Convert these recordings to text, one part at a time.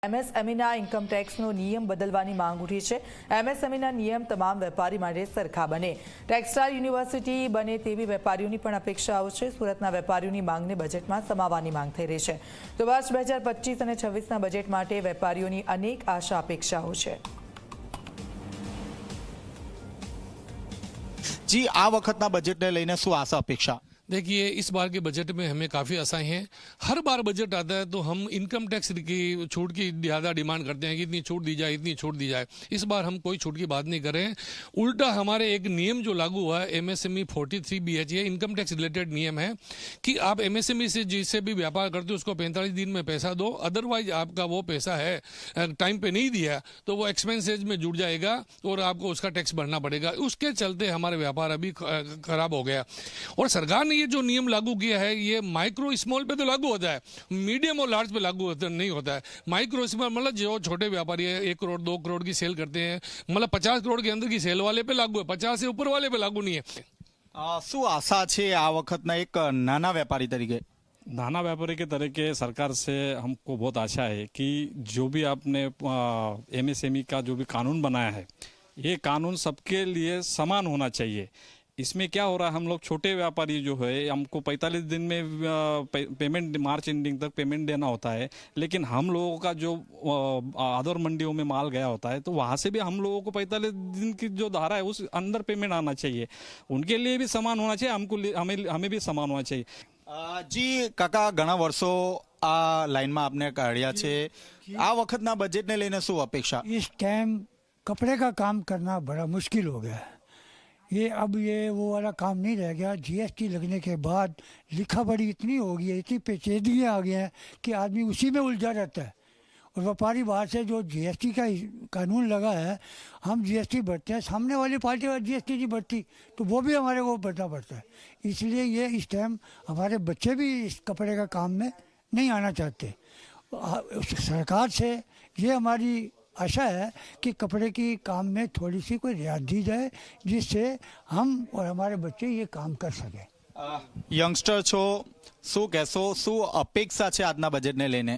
એમએસએમઈના income ટેક્સનો નિયમ બદલવાની માંગ ઉઠી છે। એમએસએમઈના નિયમ તમામ વેપારી માટે સરખા બને, ટેક્સટાઇલ યુનિવર્સિટી બને તેવી વેપારીઓની પણ અપેક્ષાઓ છે। સુરતના વેપારીઓની માંગને બજેટમાં સમાવવાની માંગ થઈ રહી છે। તો વર્ષ 2025 અને 26ના બજેટ માટે વેપારીઓની અનેક આશા અપેક્ષાઓ છે। जी आ वखतना बजेट ने लईने शुं आशा अपेक्षा? देखिए, इस बार के बजट में हमें काफ़ी आशाएं हैं। हर बार बजट आता है तो हम इनकम टैक्स की छूट की ज़्यादा डिमांड करते हैं कि इतनी छूट दी जाए, इतनी छूट दी जाए। इस बार हम कोई छूट की बात नहीं कर रहे हैं। उल्टा हमारे एक नियम जो लागू हुआ है एमएसएमई 43BH, ये इनकम टैक्स रिलेटेड नियम है कि आप एमएसएमई से जिससे भी व्यापार करते हो उसको 45 दिन में पैसा दो, अदरवाइज आपका वो पैसा है टाइम पे नहीं दिया तो वो एक्सपेंसेज में जुड़ जाएगा और आपको उसका टैक्स भरना पड़ेगा। उसके चलते हमारे व्यापार अभी खराब हो गया। और सरकार ने ये जो नियम लागू किया है ये माइक्रो स्मॉल पे तो लागू होता है, मीडियम और लार्ज पे लागू नहीं होता है। माइक्रो स्मॉल मतलब जो छोटे व्यापारी है 1 करोड़ 2 करोड़ की सेल करते हैं, मतलब 50 करोड़ के अंदर की सेल वाले पे लागू है, 50 से ऊपर वाले पे लागू नहीं है। શું आशा છે આ વખતના એક નાના વેપારી તરીકે? नाना व्यापारी के तरीके सरकार से हमको बहुत आशा है कि जो भी आपने एमएसएमई का जो भी कानून बनाया है ये कानून सबके लिए समान होना चाहिए। इसमें क्या हो रहा है, हम लोग छोटे व्यापारी जो है हमको 45 दिन में पेमेंट, मार्च एंडिंग तक पेमेंट देना होता है, लेकिन हम लोगों का जो अदर मंडियों में माल गया होता है तो वहाँ से भी हम लोगों को 45 दिन की जो धारा है उस अंदर पेमेंट आना चाहिए। उनके लिए भी समान होना चाहिए, हमें भी समान होना चाहिए। जी काका, घણા વર્ષો આ લાઈનમાં આપને કાઢ્યા છે, આ વખતના બજેટને લઈને શું અપેક્ષા? इस टाइम कपड़े का काम करना बड़ा मुश्किल हो गया है। अब वो वाला काम नहीं रह गया। जीएसटी लगने के बाद लिखा पढ़ी इतनी हो गई है, इतनी पेचीदगियाँ आ गई हैं कि आदमी उसी में उलझा रहता है। और व्यापारी बाहर से जो जीएसटी का कानून लगा है, हम जीएसटी भरते हैं, सामने वाली पार्टी वाली जीएसटी नहीं भरती तो वो भी हमारे को भरना पड़ता है। इसलिए ये इस टाइम हमारे बच्चे भी इस कपड़े का काम में नहीं आना चाहते। सरकार से ये हमारी आशा है कि कपड़े की काम में थोड़ी सी कोई रियायत दी जाए जिससे हम और हमारे बच्चे ये काम कर सकें। यंगस्टर छो, શું કહેશો, શું અપેક્ષા છે આજના બજેટને લઈને?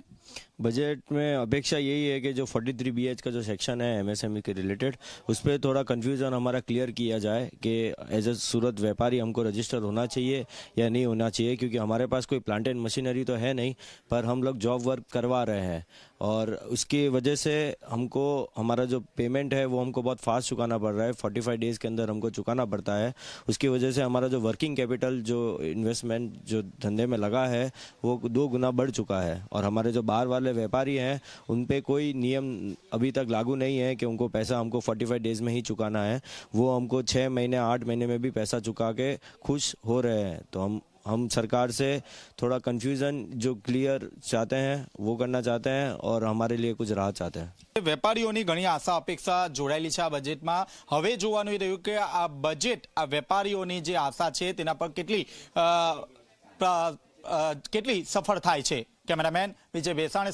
बजट में अपेक्षा यही है कि जो 43BH का जो सेक्शन है एमएसएमई के रिलेटेड उस पर थोड़ा कन्फ्यूज़न हमारा क्लियर किया जाए कि एज ए सूरत व्यापारी हमको रजिस्टर होना चाहिए या नहीं होना चाहिए, क्योंकि हमारे पास कोई प्लांट एंड मशीनरी तो है नहीं, पर हम लोग जॉब वर्क करवा रहे हैं और उसकी वजह से हमको हमारा जो पेमेंट है वो हमको बहुत फास्ट चुकाना पड़ रहा है। 45 डेज़ के अंदर हमको चुकाना पड़ता है। उसकी वजह से हमारा जो वर्किंग कैपिटल, जो इन्वेस्टमेंट जो धंधे में लगा है वो 2 गुना बढ़ चुका है। और हमारे जो बाहर वाले व्यापारी हैं उन पे कोई नियम अभी तक लागू नहीं है कि उनको पैसा हमको 45 डेज़ में ही चुकाना है। वो हमको 6 महीने 8 महीने में भी पैसा चुका के खुश हो रहे हैं। तो हम सरकार से थोड़ा कन्फ्यूज़न जो क्लियर चाहते हैं वो करना चाहते हैं और हमारे लिए कुछ राहत चाहते हैं। વેપારીઓની ઘણી આશા અપેક્ષા જોડાયેલી છે આ બજેટમાં। હવે જોવાનું એ રહ્યું કે આ બજેટ આ વેપારીઓની જે આશા છે તેના પર કેટલી સફળ થાય છે। કેમેરામેન વિજય ભેસાણ